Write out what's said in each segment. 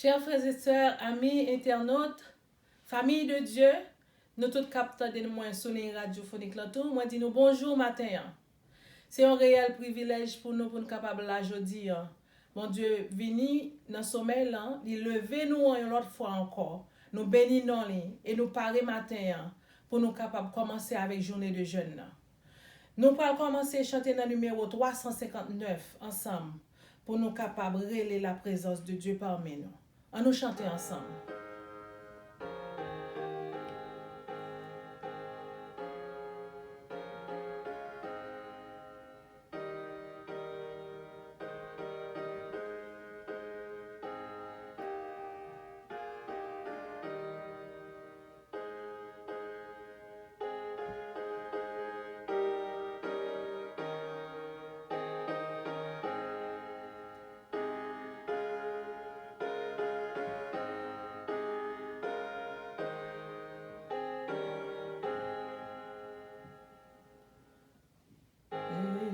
Chers frères et sœurs, amis, internautes, famille de Dieu, nous tous capteurs de moi sur les radiophoniques là tout, moi dis nous bonjour matin. C'est un réel privilège pour nous capables là aujourd'hui. Mon Dieu, vini dans sommeil là, il lever nous une autre fois encore. Nous bénissons et nous parer matin pour nous capables commencer avec journée de jeûne. Nous allons commencer à chanter dans le numéro 359 ensemble pour nous capables de relayer la présence de Dieu parmi nous. On nous chanter ensemble.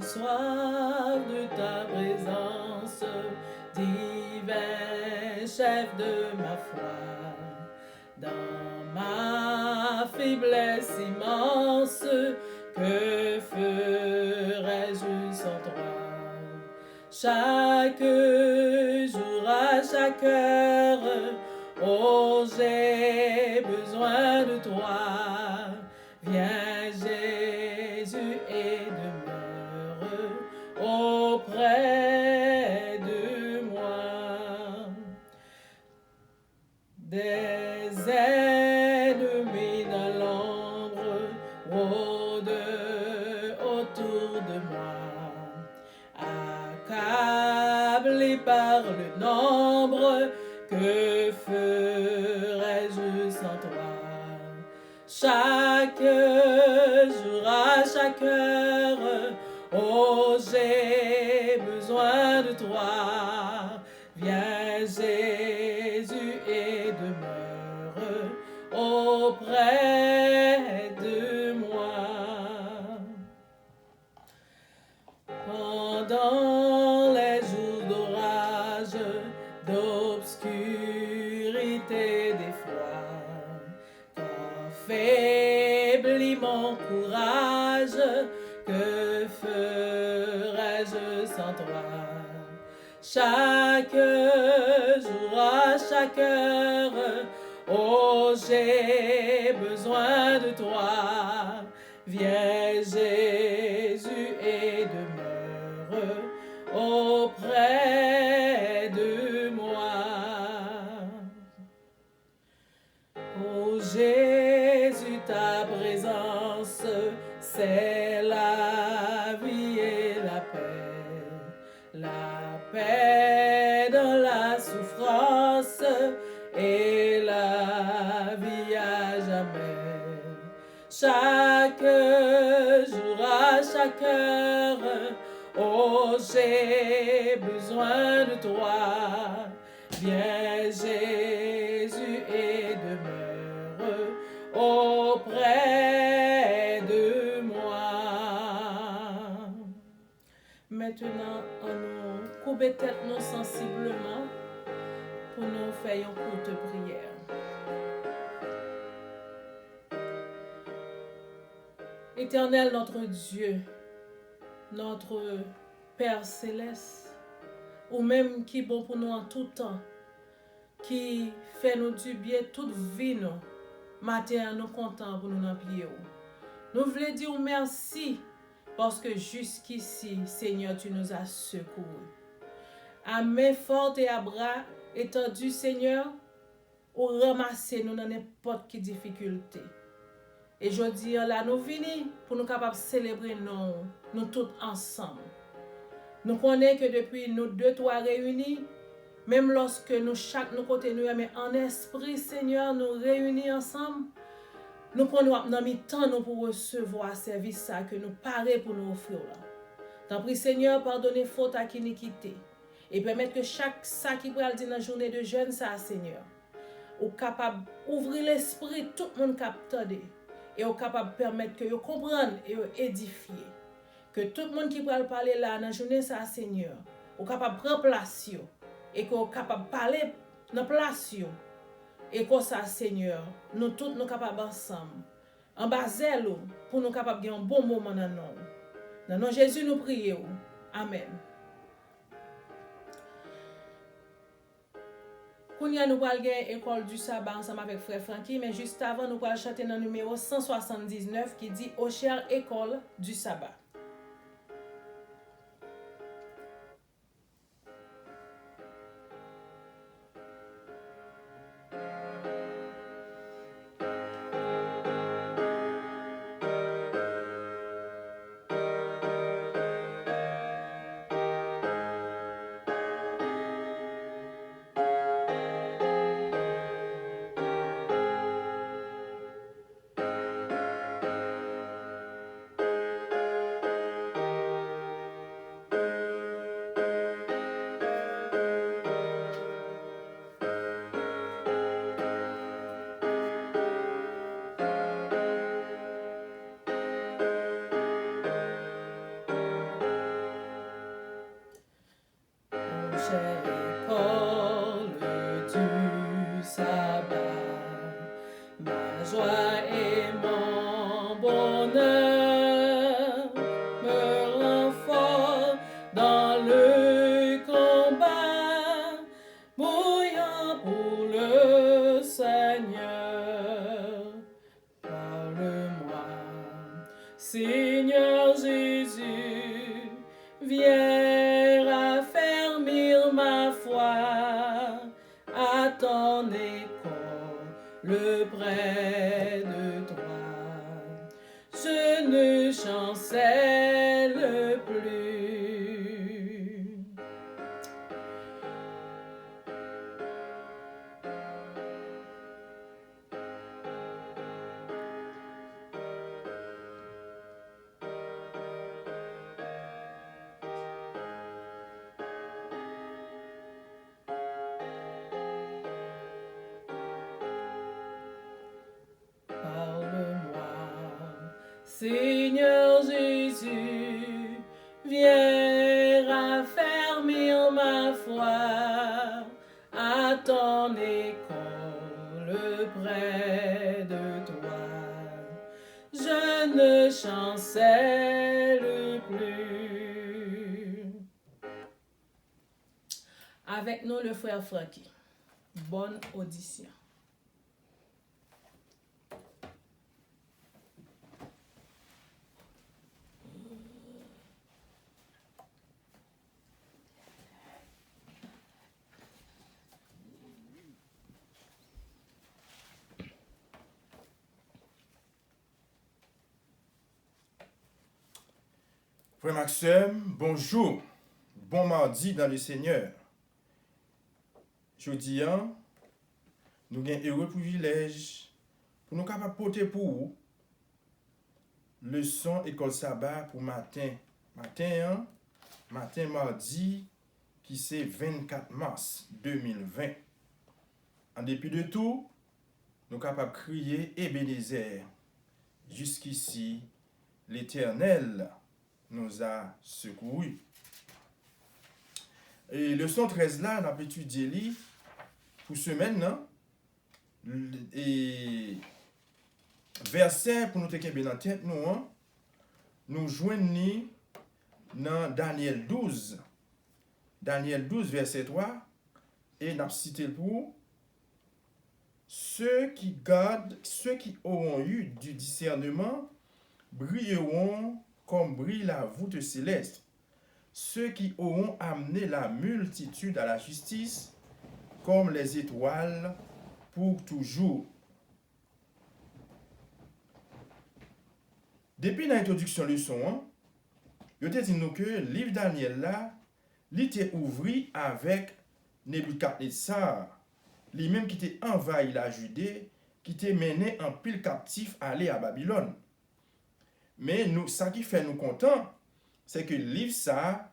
Soif de ta présence, divin chef de ma foi, dans ma faiblesse immense, que ferais-je sans toi? Chaque jour, à chaque heure, oh j'ai besoin de toi. Viens Jésus et demeure auprès de moi. Des ennemis dans l'ombre rôdent autour de moi, accablés par le nombre, que ferais-je sans toi? Chaque jour, à chaque heure, oh j'ai besoin de toi. Viens Jésus et demeure auprès de moi. Pendant les jours d'orage, d'obscurité, d'effroi, faiblit mon courage, que ferais-je sans toi? Chaque jour, à chaque heure, oh j'ai besoin de toi. Viens Jésus et demeure auprès de moi. Oh Jésus, ta présence, c'est la vie et la paix. La paix dans la souffrance et la vie à jamais. Chaque jour, à chaque heure, oh j'ai besoin de toi. Viens Jésus et demeure auprès de moi. Maintenant, on nous coupe tête nous sensiblement pour nous faire une courte prière. Éternel notre Dieu, notre Père céleste, ou même qui est bon pour nous en tout temps, qui fait nous du bien toute vie nous, matin nous contents pour nous dans pied. Nous voulons dire merci parce que jusqu'ici, Seigneur, tu nous as secourus. À main forte et à bras étendus, Seigneur, ou ramasser nous dans n'importe quelle difficulté. Et je dis là, nous venons pour nous capables de célébrer nous tous ensemble. Nous connaissons que depuis nous deux, trois réunis, même lorsque nous, chaque nous côté nous, mais en esprit, Seigneur, nous réunis ensemble, nous prenons dans temps nous pour recevoir service ça que nous parons pour nous offrir là. Tant pis, Seigneur, pardonnez faute à iniquité et permettre que chaque ça qui pourrait dire dans la journée de jeûne, ça, Seigneur, ou capable d'ouvrir l'esprit, tout le monde capte et ou capable de permettre que vous compreniez et vous édifiez. Que tout le monde qui pourrait parler là dans la journée, ça, Seigneur, ou capable de prendre place et que vous capable de parler dans place yo. Et comme ça, Seigneur, nous tous nous capables ensemble. En bas zèle pour nous capables de gagner un bon moment dans nous. Dans nom Jésus, nous prions. Amen. Kounya nous allons gagner école du sabbat ensemble avec frère Frankie, mais juste avant, nous allons chanter dans le numéro 179 qui dit Ô chère école du sabbat. Joie et mon bonheur me renforcent dans le combat, bouillant pour le Seigneur. Parle-moi, Seigneur Jésus, viens raffermir ma foi à ton école près de toi. Je ne chancelle plus. Seigneur Jésus, viens raffermir ma foi à ton école près de toi. Je ne chancelle plus. Avec nous, le frère Frankie. Bonne audition. Frère Maxime, bonjour. Bon mardi dans le Seigneur. Jeudi, nous avons un heureux privilège pour nous capables porter pour vous leçon école sabbat pour matin. Matin mardi, qui c'est 24 mars 2020. En dépit de tout, nous sommes capables de crier Ebenezer. Jusqu'ici, l'Éternel nous a secourus. Et leçon 13 là, on a étudié pour semaine, non? Et verset pour nous tenir bien en tête, nous joignons dans Daniel 12. Daniel 12, verset 3, et nous cité pour ceux qui auront eu du discernement brilleront comme brille la voûte céleste. Ceux qui auront amené la multitude à la justice, comme les étoiles pour toujours. Depuis l'introduction de la leçon, je te dis que le livre Daniel là, il était ouvert avec Nebuchadnezzar, lui-même qui était envahi la Judée, qui était mené en pile captif aller à Babylone. Mais nous, ça qui fait nous contents, c'est que le livre ça,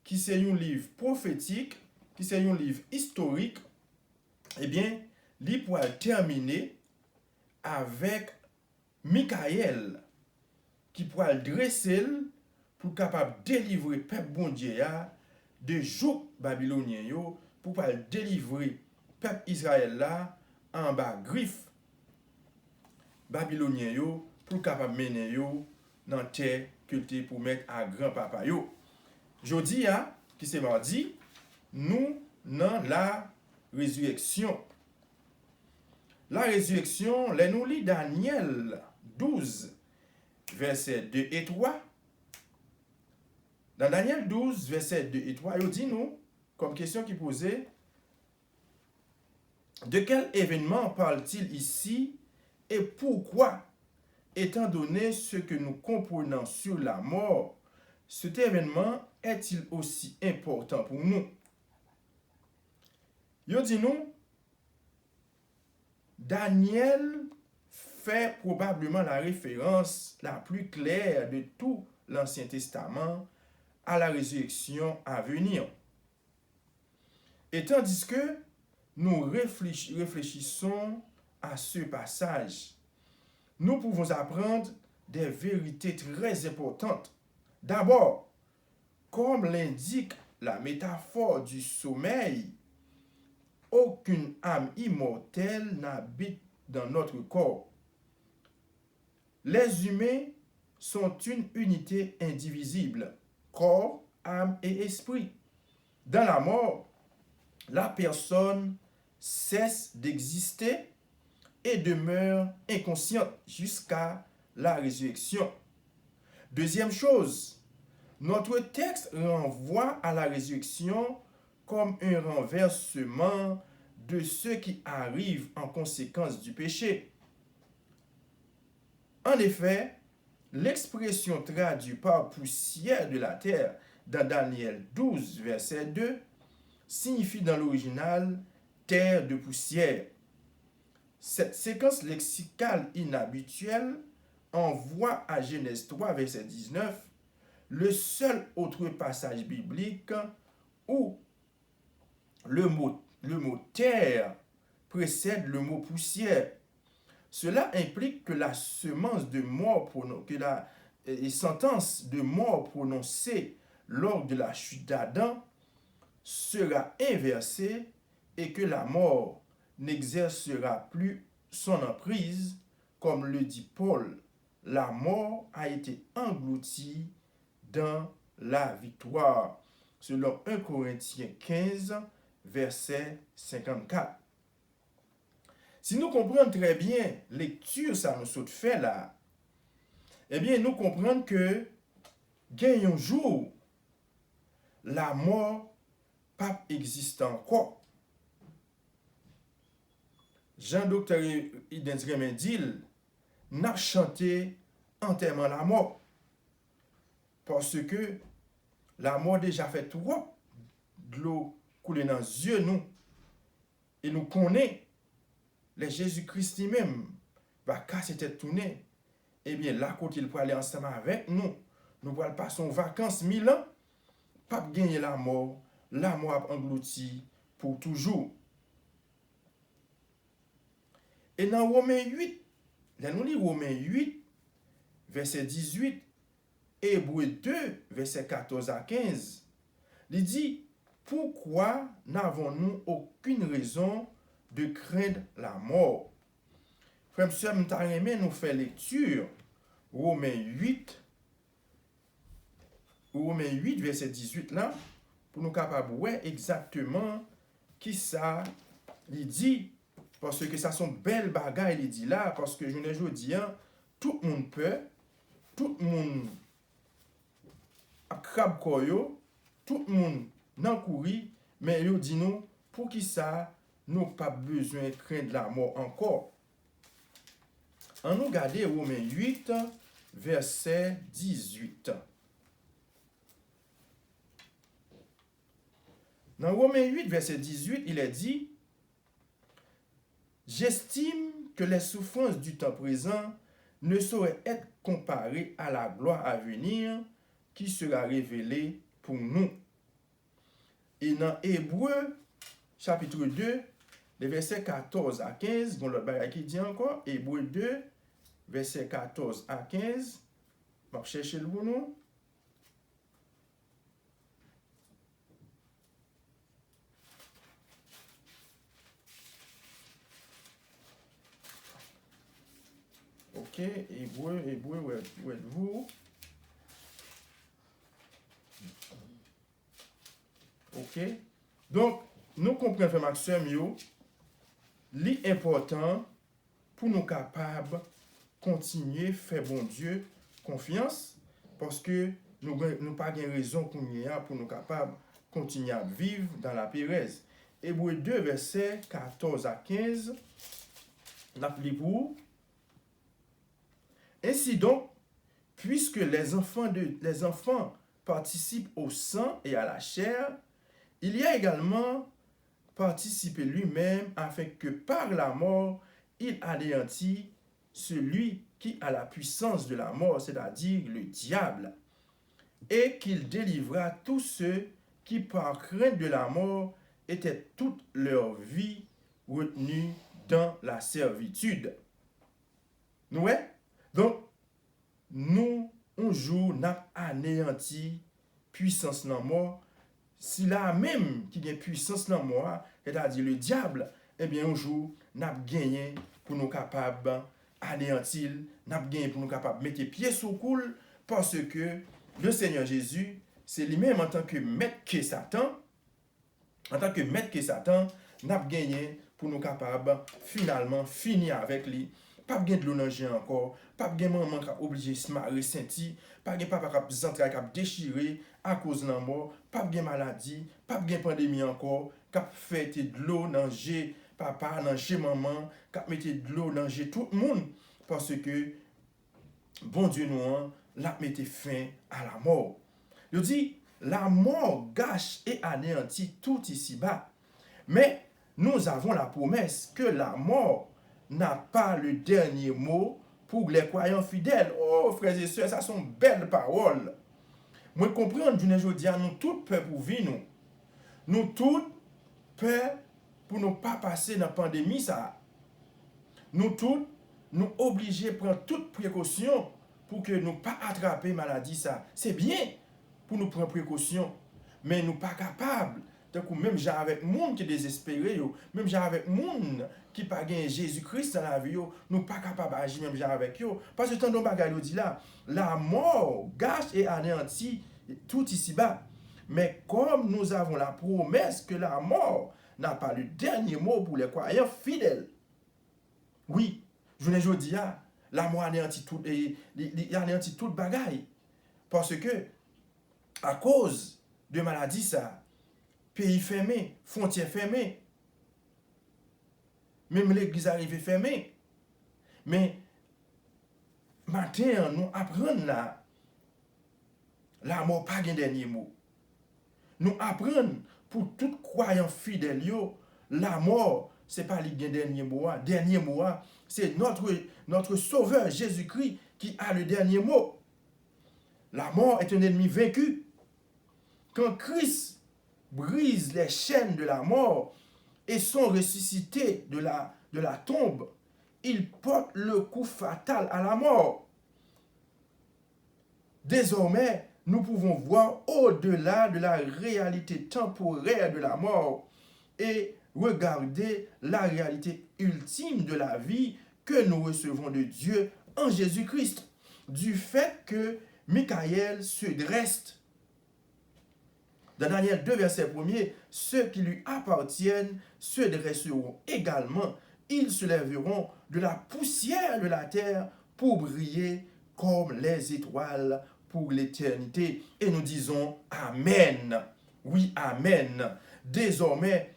qui c'est un livre prophétique, qui c'est un livre historique, eh bien, il pourra terminer avec Michael, qui pourra le dresser pour capable délivrer peuple bon Dieu de joug babylonien pour pouvoir délivrer peuple Israël là en bas griffe babylonien yo pour capable mener yo dans terre culté pour mettre à grand-papa yo. Jodi a qui c'est mardi, nous dans la résurrection. La résurrection, les nous lit Daniel 12 versets 2 et 3. Dans Daniel 12 versets 2 et 3, il dit nous comme question qui posait de quel événement parle-t-il ici et pourquoi, étant donné ce que nous comprenons sur la mort, cet événement est-il aussi important pour nous? Il dit nous, Daniel fait probablement la référence la plus claire de tout l'Ancien Testament à la résurrection à venir. Et tandis que nous réfléchissons à ce passage, nous pouvons apprendre des vérités très importantes. D'abord, comme l'indique la métaphore du sommeil, aucune âme immortelle n'habite dans notre corps. Les humains sont une unité indivisible, corps, âme et esprit. Dans la mort, la personne cesse d'exister et demeure inconsciente jusqu'à la résurrection. Deuxième chose, notre texte renvoie à la résurrection comme un renversement de ce qui arrive en conséquence du péché. En effet, l'expression traduite par poussière de la terre dans Daniel 12, verset 2, signifie dans l'original terre de poussière. Cette séquence lexicale inhabituelle envoie à Genèse 3, verset 19, le seul autre passage biblique où le mot terre précède le mot poussière. Cela implique que la semence de mort, que la sentence de mort prononcée lors de la chute d'Adam sera inversée et que la mort n'exercera plus son emprise, comme le dit Paul. La mort a été engloutie dans la victoire, selon 1 Corinthiens 15, verset 54. Si nous comprenons très bien lecture, ça nous saute fait là, eh bien, nous comprenons que, gagne un jour, la mort pas existe encore. Jean-Docteur Idens-Remendil n'a chanté entièrement la mort. Parce que la mort déjà fait trop de l'eau couler dans les yeux nous. Et nous connaissons les Jésus-Christ lui-même va casser tête tourner. Eh bien, là, quand il peut aller ensemble avec nous, nous allons passer en vacances 1000 ans, pas gagner la mort a englouti pour toujours. Et dans Romains 8, là nous lisons Romains 8, verset 18, Hébreux 2, verset 14 à 15, il dit, pourquoi n'avons-nous aucune raison de craindre la mort? Frère, monsieur, nous fait lecture Romains 8, verset 18 là, pour nous capables de voir exactement qui ça il dit, parce que ça sont belles bagailles il dit là, parce que je ne dis tout le monde peut, tout le monde a crabe koyo, tout le monde n'en courir, mais il dit nous, pour qui ça, nous pas besoin de craindre la mort encore. On nous regarde Romains 8, verset 18. Dans Romains 8, verset 18, il est dit, « J'estime que les souffrances du temps présent ne sauraient être comparées à la gloire à venir qui sera révélée pour nous. » Et dans Hébreux, chapitre 2, les versets 14 à 15, bon, l'autre bagage qui dit encore, Hébreux 2, versets 14 à 15, on va chercher le bon. Ok, Hébreu, où êtes-vous? Ok. Donc, nous comprenons, frère Maxime, l'important pour nous capables continuer faire bon Dieu confiance parce que nous n'avons pas de raison pour nous capables continuer à vivre dans la pérèse. Hébreu 2, versets 14 à 15, l'appelez pour. Ainsi donc, puisque les enfants participent au sang et à la chair, il y a également participé lui-même afin que par la mort, il anéantit celui qui a la puissance de la mort, c'est-à-dire le diable, et qu'il délivra tous ceux qui par crainte de la mort étaient toute leur vie retenus dans la servitude. Ouais? Donc, nous, un jour, nous avons anéanti puissance dans la mort. Si là même qui a puissance dans la mort, c'est-à-dire le diable, eh bien, un jour, nous avons gagné pour nous capables anéantir, nous avons gagné pour nous capables mettre pied sous coule, parce que le Seigneur Jésus, c'est lui-même en tant que maître que Satan, nous avons gagné pour nous capables finalement finir avec lui. Pas de l'eau dans encore, pas de maman qui a obligé de se marier senti, pas de papa qui a déchiré à cause de la mort, pas de maladie, pas de pandémie encore, qui a fait de l'eau dans papa, dans maman, qui a mis de l'eau dans tout le monde, parce que bon Dieu nous l'a mis fin à la mort. Il dit, la mort gâche et anéantit tout ici-bas, mais nous avons la promesse que la mort n'a pas le dernier mot pour les croyants fidèles. Oh, frères et sœurs, ça sont belles paroles. Moi, comprendre, je dis à nous tous peur pour vivre, nous tous peur pour ne pas passer dans la pandémie, ça. Nous tous, nous obligés de prendre toutes précautions pour que nous ne pas attraper maladie, ça. C'est bien pour nous prendre précaution, mais nous pas capables. Donc, même j'ai avec monde qui est désespéré, même j'ai avec monde qui n'a pas Jésus-Christ dans la vie, nous pas capables d'agir même j'ai avec eux. Parce que tant de bagages dit là, la mort gâche et anéantit tout ici-bas. Mais comme nous avons la promesse que la mort n'a pas le dernier mot pour les croyants fidèles. Oui, je dis la mort anéantit tout bagaille. Parce que, à cause de maladie, ça, pays fermé, frontières fermées, même l'église arrivée fermée. Mais, maintenant, nous apprenons là, la mort pas un dernier mot. Nous apprenons pour tout croyant fidèle, la mort, c'est pas le dernier mot. Dernier mot, c'est notre sauveur Jésus-Christ qui a le dernier mot. La mort est un ennemi vaincu. Quand Christ brise les chaînes de la mort et sont ressuscités de la tombe, il porte le coup fatal à la mort. Désormais, nous pouvons voir au-delà de la réalité temporaire de la mort et regarder la réalité ultime de la vie que nous recevons de Dieu en Jésus-Christ. Du fait que Michael se dresse. Dans Daniel 2, verset 1er, ceux qui lui appartiennent se dresseront également. Ils se lèveront de la poussière de la terre pour briller comme les étoiles pour l'éternité. Et nous disons Amen. Oui, Amen. Désormais,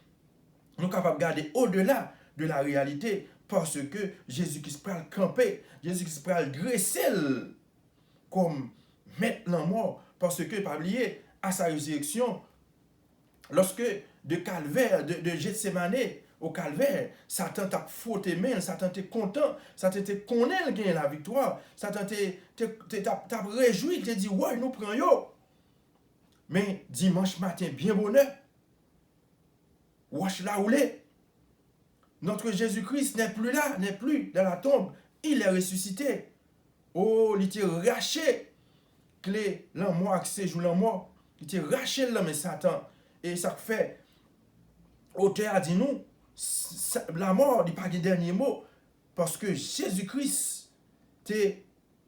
nous sommes capables de garder au-delà de la réalité parce que Jésus-Christ peut le camper, Jésus-Christ peut le dresser comme maître la mort. Parce que, pas oublier, à sa résurrection, lorsque de Calvaire, de Gethsemane au Calvaire, Satan t'a frotté main, Satan était content, Satan était connaît gagner la victoire, Satan t'a réjoui, t'a dit ouais, nous prenons. Mais dimanche matin, bien bonheur, wesh la roulé. Notre Jésus-Christ n'est plus là, n'est plus dans la tombe, il est ressuscité. Oh, il était raché, clé, l'amour, accès, joue l'amour. Il était raché l'homme et Satan. Et ça fait, auteur a dit nous, la mort n'est pas le dernier mot. Parce que Jésus-Christ t'es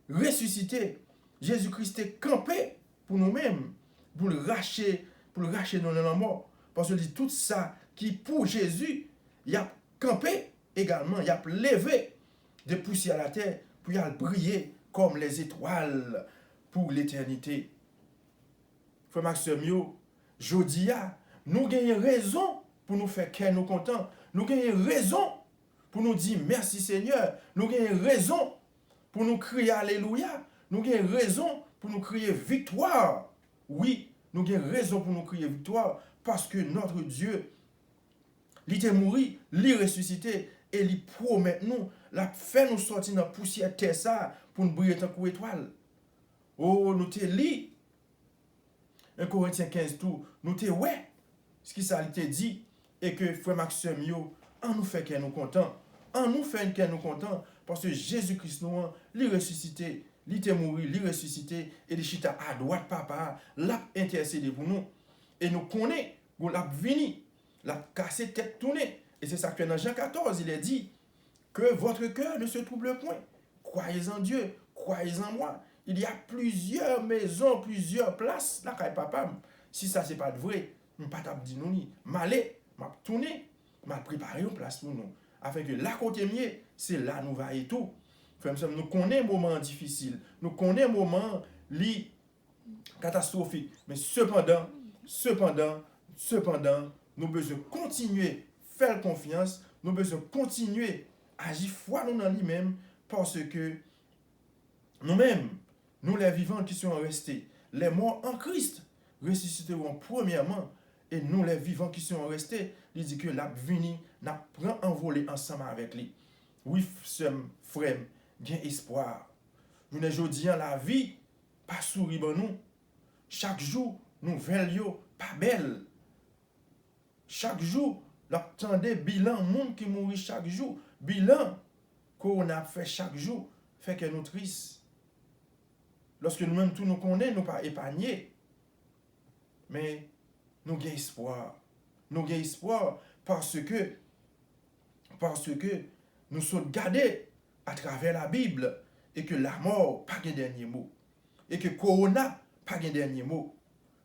ressuscité. Jésus-Christ est campé pour nous-mêmes, pour le racheter dans la mort. Parce que dit tout ça qui pour Jésus, il a campé également, il a levé de poussière à la terre, puis il a brillé comme les étoiles pour l'éternité. Frère Maxime, jodi a, nous gagnons raison pour nous faire qu'elle nous content. Nous gagnons raison pour nous dire merci Seigneur. Nous gagnons raison pour nous crier Alléluia. Nous avons raison pour nous crier victoire. Oui, nous avons raison pour nous crier victoire parce que notre Dieu, il est mort, il est ressuscité et il promet nous, la fait nous sortir dans la poussière terre ça pour nous briller tant qu'une étoile. Oh, nous te lit 1 Corinthiens 15 tout, nous te ouais, ce qui ça te dit et que frère Maxime en nous fait qu'elle nous content. En nous fait qu'elle nous content parce que Jésus-Christ nous, il est ressuscité. Il était mort, il est ressuscité, et il chita à droite, papa, l'a intercédé pour nous. Et nous connaissons, l'a vini, l'a cassé tête tournée. Et c'est ça que dans Jean 14, il est dit que votre cœur ne se trouble point. Croyez en Dieu, croyez en moi. Il y a plusieurs maisons, plusieurs places, là, quand papa, si ça c'est pas vrai, je ne vais pas dire nous, m'aller, m'a tourné, m'a préparé une place pour nous. Afin que là côté mieux, c'est là nous va et tout. Nous connaissons un moment difficile, nous connaissons un moment catastrophique, mais cependant, nous devons continuer à faire confiance, nous devons continuer à agir foi dans lui-même, parce que nous-mêmes, nous les vivants qui sont restés, les morts en Christ ressusciteront premièrement, et nous les vivants qui sont restés, il dit que la venue n'a pris envolé ensemble avec lui. Oui, frère, bien espoir. Nous ne jodi en la vie, pas sourire bon nous. Chaque jour, nous veillons pas belle. Chaque jour, l'attendez bilan monde qui mourit chaque jour. Bilan qu'on a fait chaque jour, fait que nous tristes. Lorsque nous-mêmes tout nous connaissons, nous pas épargnés. Mais nous avons espoir. Nous avons espoir parce que nous sommes gardés à travers la Bible et que la mort pas un dernier mot et que corona pas un dernier mot,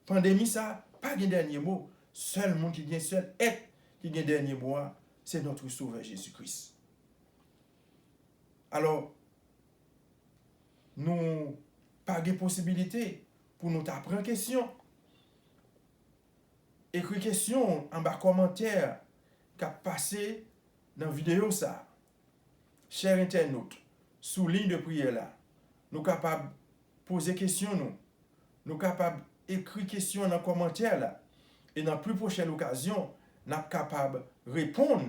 pandémie ça pas un dernier mot, seul monde qui vient seul être qui a un dernier mot, c'est notre sauveur Jésus-Christ. Alors nous pas de possibilité pour nous t'apprendre question, écrit question en bas commentaire qu'a passé dans vidéo ça. Chers internautes, sous ligne de prière là, nous sommes capables de poser question nous capables d'écrire question dans les commentaires là, et dans la plus prochaine occasion, nous sommes capables de répondre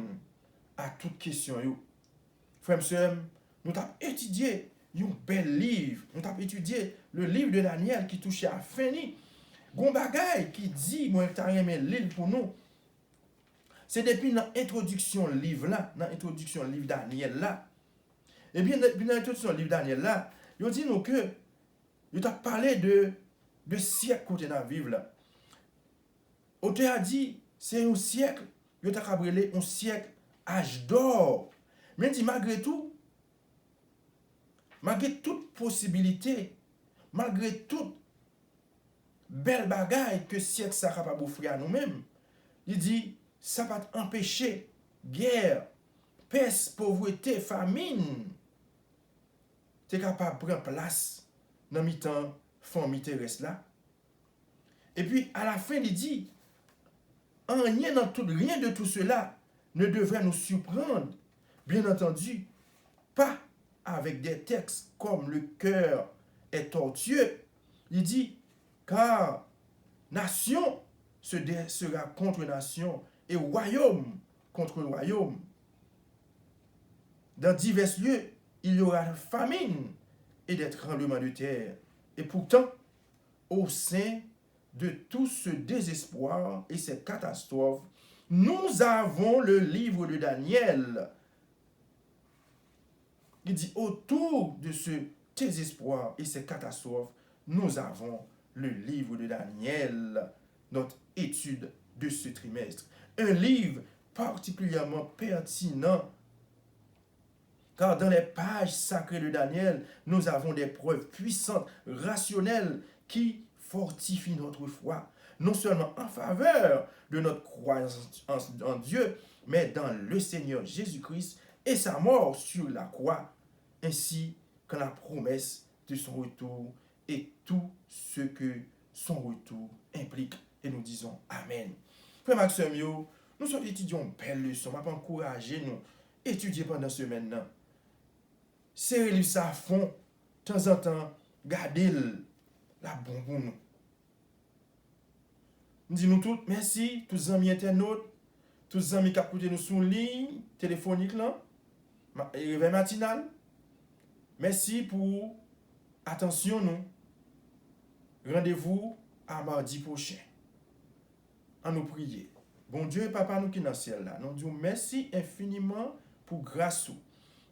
à toutes questions. Frères et sœurs, nous avons étudié un bel livre, nous avons étudié le livre de Daniel qui touchait à Feni. Gon bagay qui dit, moi, tu as aimé l'île pour nous. C'est depuis l'introduction livre là, dans l'introduction livre Daniel là. Et bien, dans l'introduction livre Daniel là, il dit nous que il a parlé de siècle côté dans vivre là. Auteur a dit c'est un siècle, il a cabrelé un siècle âge d'or. Mais dit malgré toute possibilité, malgré toute belle bagaille que siècle ça capable offrir à nous-mêmes, il dit ça va empêcher guerre, peste, pauvreté, famine. Tu es capable de prendre place dans le temps famille terrestre là. Et puis à la fin il dit rien de tout cela ne devrait nous surprendre. Bien entendu, pas avec des textes comme le cœur est tortueux. Il dit car nation sera contre nation et royaume contre royaume. Dans divers lieux, il y aura famine et des tremblements de terre. Et pourtant, au sein de tout ce désespoir et ces catastrophes, nous avons le livre de Daniel. Il dit, autour de ce désespoir et ces catastrophes, nous avons le livre de Daniel, notre étude de ce trimestre. Un livre particulièrement pertinent Car dans les pages sacrées de Daniel, nous avons des preuves puissantes, rationnelles, qui fortifient notre foi, non seulement en faveur de notre croyance en Dieu, mais dans le Seigneur Jésus-Christ et sa mort sur la croix, ainsi que la promesse de son retour et tout ce que son retour implique. Et nous disons Amen. Frère Maxime, nous sommes étudiants une belle leçon. Je vais encourager nous à étudier pendant ce semaine. Serrer le ça à fond, de temps en temps, garder la bonne pour nous. Nous disons tous merci, tous les amis internautes, tous les amis qui écoutent nous sur ligne téléphonique, là, réveil matinal. Merci pour attention nous. Rendez-vous à mardi prochain. En nous prier. Bon Dieu, Papa, nous qui dans le ciel là, nous disons merci infiniment pour grâce.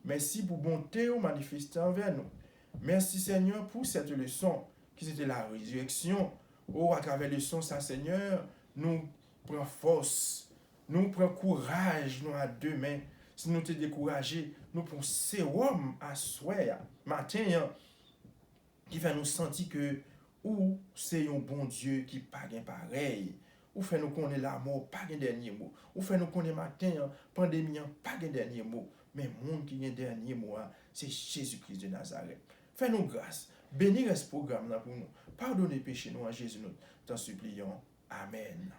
Merci pour bonté ou manifestée envers nous. Merci Seigneur pour cette leçon qui était la résurrection. Oh, à travers la leçon, ça Seigneur, nous prenons force, nous prenons courage, nous à demain. Si nous te découragés, nous prenons sérum à soir, matin, qui fait nous sentir que ou c'est un bon Dieu qui pas pareil. Ou fait nous connaître l'amour, pas un dernier mot. Ou fait nous connaître matin, pandémie, pas un dernier mot. Mais le monde qui a un dernier mot, c'est Jésus-Christ de Nazareth. Fais-nous grâce. Bénis ce programme là pour nous. Pardonnez péché nous en Jésus, nous t'en supplions. Amen.